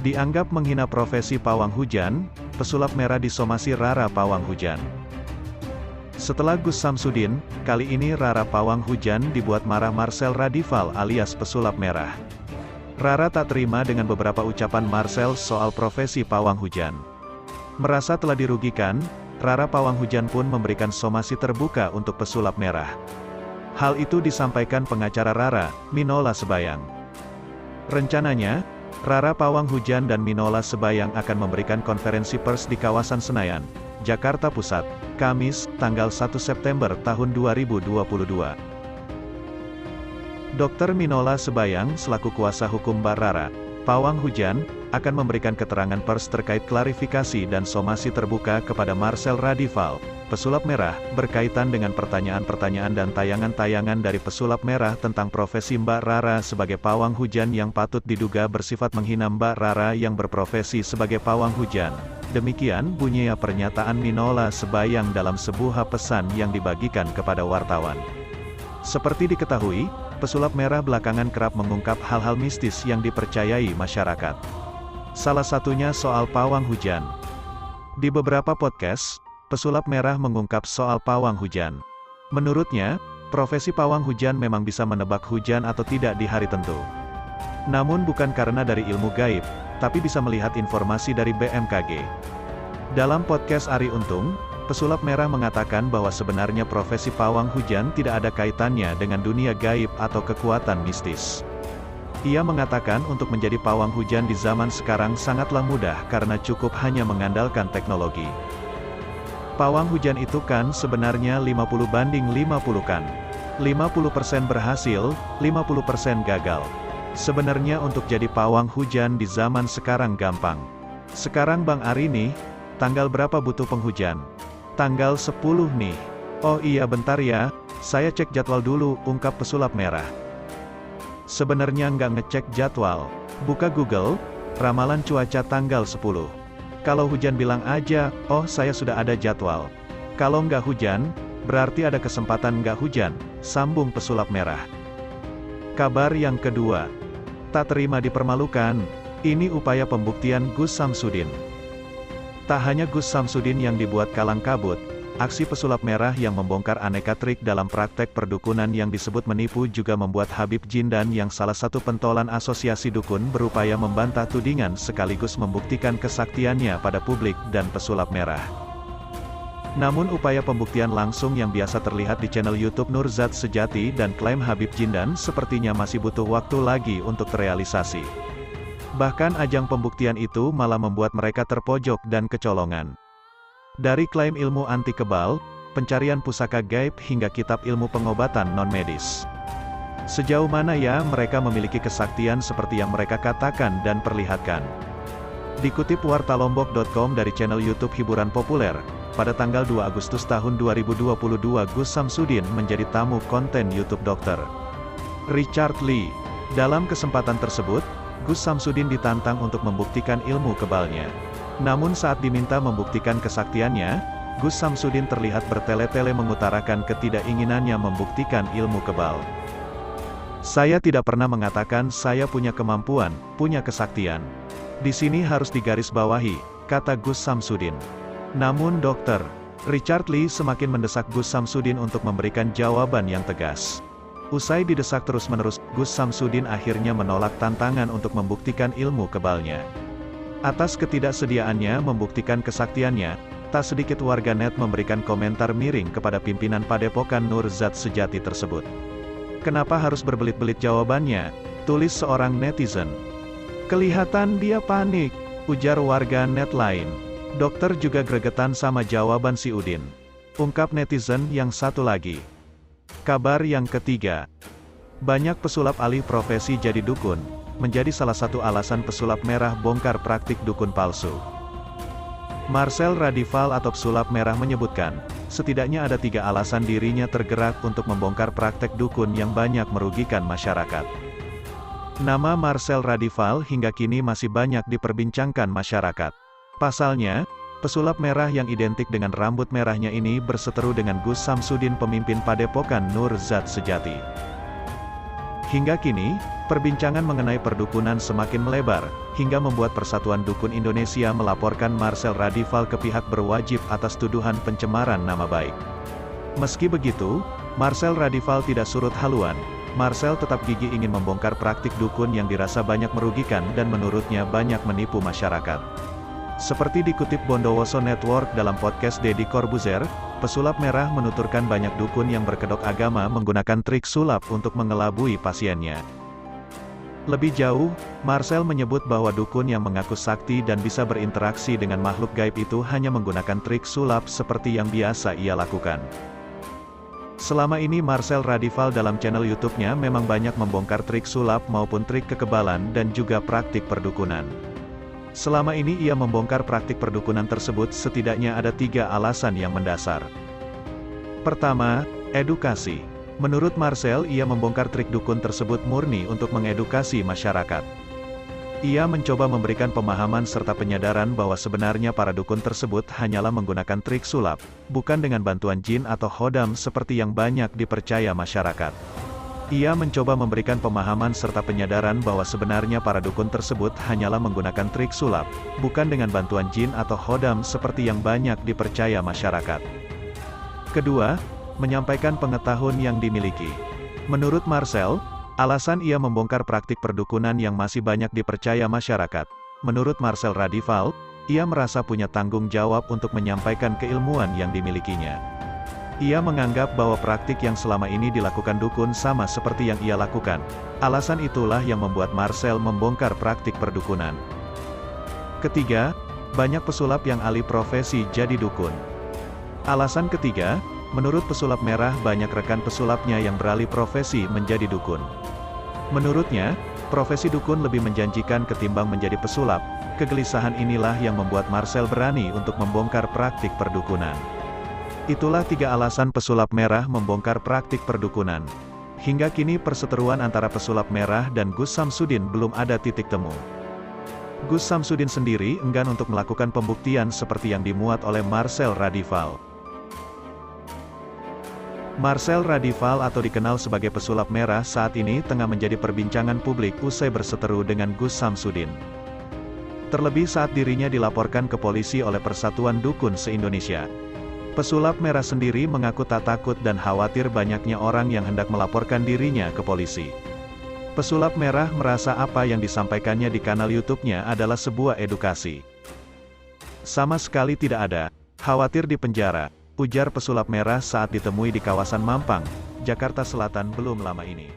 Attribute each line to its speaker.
Speaker 1: Dianggap menghina profesi pawang hujan, pesulap merah disomasi Rara pawang hujan. Setelah Gus Samsudin, kali ini Rara pawang hujan dibuat marah Marcel Radival alias pesulap merah. Rara tak terima dengan beberapa ucapan Marcel soal profesi pawang hujan. Merasa telah dirugikan, Rara pawang hujan pun memberikan somasi terbuka untuk pesulap merah. Hal itu disampaikan pengacara Rara, Minola Sebayang. Rencananya, Rara pawang hujan dan Minola Sebayang akan memberikan konferensi pers di kawasan Senayan, Jakarta Pusat, Kamis, tanggal 1 September tahun 2022. Dr. Minola Sebayang selaku kuasa hukum Mbak Rara pawang hujan, akan memberikan keterangan pers terkait klarifikasi dan somasi terbuka kepada Marcel Radival, pesulap merah, berkaitan dengan pertanyaan-pertanyaan dan tayangan-tayangan dari pesulap merah tentang profesi Mbak Rara sebagai pawang hujan yang patut diduga bersifat menghina Mbak Rara yang berprofesi sebagai pawang hujan. Demikian bunyi pernyataan Minola Sebayang dalam sebuah pesan yang dibagikan kepada wartawan. Seperti diketahui, pesulap merah belakangan kerap mengungkap hal-hal mistis yang dipercayai masyarakat. Salah satunya soal pawang hujan. Di beberapa podcast, pesulap merah mengungkap soal pawang hujan. Menurutnya, profesi pawang hujan memang bisa menebak hujan atau tidak di hari tentu. Namun bukan karena dari ilmu gaib, tapi bisa melihat informasi dari BMKG. Dalam podcast Ari Untung, pesulap merah mengatakan bahwa sebenarnya profesi pawang hujan tidak ada kaitannya dengan dunia gaib atau kekuatan mistis. Ia mengatakan untuk menjadi pawang hujan di zaman sekarang sangatlah mudah karena cukup hanya mengandalkan teknologi. Pawang hujan itu kan sebenarnya 50 banding 50 kan. 50% berhasil, 50% gagal. Sebenarnya untuk jadi pawang hujan di zaman sekarang gampang. Sekarang Bang Ari nih, tanggal berapa butuh penghujan? Tanggal 10 nih. Oh iya bentar ya, saya cek jadwal dulu, ungkap pesulap merah. Sebenarnya nggak ngecek jadwal. Buka Google, ramalan cuaca tanggal 10. Kalau hujan bilang aja, oh saya sudah ada jadwal. Kalau nggak hujan, berarti ada kesempatan nggak hujan, sambung pesulap merah. Kabar yang kedua. Tak terima dipermalukan, ini upaya pembuktian Gus Samsudin. Tak hanya Gus Samsudin yang dibuat kalang kabut, aksi pesulap merah yang membongkar aneka trik dalam praktek perdukunan yang disebut menipu juga membuat Habib Jindan yang salah satu pentolan asosiasi dukun berupaya membantah tudingan sekaligus membuktikan kesaktiannya pada publik dan pesulap merah. Namun upaya pembuktian langsung yang biasa terlihat di channel YouTube Nurzat Sejati dan klaim Habib Jindan sepertinya masih butuh waktu lagi untuk terrealisasi. Bahkan ajang pembuktian itu malah membuat mereka terpojok dan kecolongan. Dari klaim ilmu anti kebal, pencarian pusaka gaib hingga kitab ilmu pengobatan non-medis. Sejauh mana ya mereka memiliki kesaktian seperti yang mereka katakan dan perlihatkan? Dikutip wartalombok.com dari channel YouTube hiburan populer, pada tanggal 2 Agustus tahun 2022 Gus Samsudin menjadi tamu konten YouTube Dr. Richard Lee. Dalam kesempatan tersebut, Gus Samsudin ditantang untuk membuktikan ilmu kebalnya. Namun saat diminta membuktikan kesaktiannya, Gus Samsudin terlihat bertele-tele mengutarakan ketidakinginannya membuktikan ilmu kebal. Saya tidak pernah mengatakan saya punya kemampuan, punya kesaktian. Di sini harus digarisbawahi, kata Gus Samsudin. Namun Dr. Richard Lee semakin mendesak Gus Samsudin untuk memberikan jawaban yang tegas. Usai didesak terus-menerus, Gus Samsudin akhirnya menolak tantangan untuk membuktikan ilmu kebalnya. Atas ketidaksediaannya membuktikan kesaktiannya, tak sedikit warganet memberikan komentar miring kepada pimpinan Padepokan Nurzat Sejati tersebut. Kenapa harus berbelit-belit jawabannya? Tulis seorang netizen. Kelihatan dia panik, ujar warganet lain. Dokter juga gregetan sama jawaban si Udin, ungkap netizen yang satu lagi. Kabar yang ketiga. Banyak pesulap alih profesi jadi dukun, menjadi salah satu alasan pesulap merah bongkar praktik dukun palsu. Marcel Radival atau pesulap merah menyebutkan, setidaknya ada 3 alasan dirinya tergerak untuk membongkar praktek dukun yang banyak merugikan masyarakat. Nama Marcel Radival hingga kini masih banyak diperbincangkan masyarakat. Pasalnya, pesulap merah yang identik dengan rambut merahnya ini berseteru dengan Gus Samsudin pemimpin Padepokan Nurzat Sejati. Hingga kini, perbincangan mengenai perdukunan semakin melebar, hingga membuat Persatuan Dukun Indonesia melaporkan Marcel Radival ke pihak berwajib atas tuduhan pencemaran nama baik. Meski begitu, Marcel Radival tidak surut haluan. Marcel tetap gigih ingin membongkar praktik dukun yang dirasa banyak merugikan dan menurutnya banyak menipu masyarakat. Seperti dikutip Bondowoso Network dalam podcast Deddy Corbuzier, pesulap merah menuturkan banyak dukun yang berkedok agama menggunakan trik sulap untuk mengelabui pasiennya. Lebih jauh, Marcel menyebut bahwa dukun yang mengaku sakti dan bisa berinteraksi dengan makhluk gaib itu hanya menggunakan trik sulap seperti yang biasa ia lakukan. Selama ini Marcel Radival dalam channel YouTube-nya memang banyak membongkar trik sulap maupun trik kekebalan dan juga praktik perdukunan. Selama ini ia membongkar praktik perdukunan tersebut setidaknya ada 3 alasan yang mendasar. Pertama, edukasi. Menurut Marcel, ia membongkar trik dukun tersebut murni untuk mengedukasi masyarakat. Ia mencoba memberikan pemahaman serta penyadaran bahwa sebenarnya para dukun tersebut hanyalah menggunakan trik sulap, bukan dengan bantuan jin atau khodam seperti yang banyak dipercaya masyarakat. Ia mencoba memberikan pemahaman serta penyadaran bahwa sebenarnya para dukun tersebut hanyalah menggunakan trik sulap, bukan dengan bantuan jin atau khodam seperti yang banyak dipercaya masyarakat. Kedua, menyampaikan pengetahuan yang dimiliki. Menurut Marcel, alasan ia membongkar praktik perdukunan yang masih banyak dipercaya masyarakat. Menurut Marcel Radival, ia merasa punya tanggung jawab untuk menyampaikan keilmuan yang dimilikinya. Ia menganggap bahwa praktik yang selama ini dilakukan dukun sama seperti yang ia lakukan. Alasan itulah yang membuat Marcel membongkar praktik perdukunan. Ketiga, banyak pesulap yang alih profesi jadi dukun. Alasan ketiga, menurut pesulap merah banyak rekan pesulapnya yang beralih profesi menjadi dukun. Menurutnya, profesi dukun lebih menjanjikan ketimbang menjadi pesulap. Kegelisahan inilah yang membuat Marcel berani untuk membongkar praktik perdukunan. Itulah 3 alasan pesulap merah membongkar praktik perdukunan. Hingga kini perseteruan antara pesulap merah dan Gus Samsudin belum ada titik temu. Gus Samsudin sendiri enggan untuk melakukan pembuktian seperti yang dimuat oleh Marcel Radival. Marcel Radival atau dikenal sebagai pesulap merah saat ini tengah menjadi perbincangan publik usai berseteru dengan Gus Samsudin. Terlebih saat dirinya dilaporkan ke polisi oleh Persatuan Dukun se-Indonesia. Pesulap merah sendiri mengaku tak takut dan khawatir banyaknya orang yang hendak melaporkan dirinya ke polisi. Pesulap merah merasa apa yang disampaikannya di kanal YouTube-nya adalah sebuah edukasi. Sama sekali tidak ada khawatir di penjara, ujar pesulap merah saat ditemui di kawasan Mampang, Jakarta Selatan belum lama ini.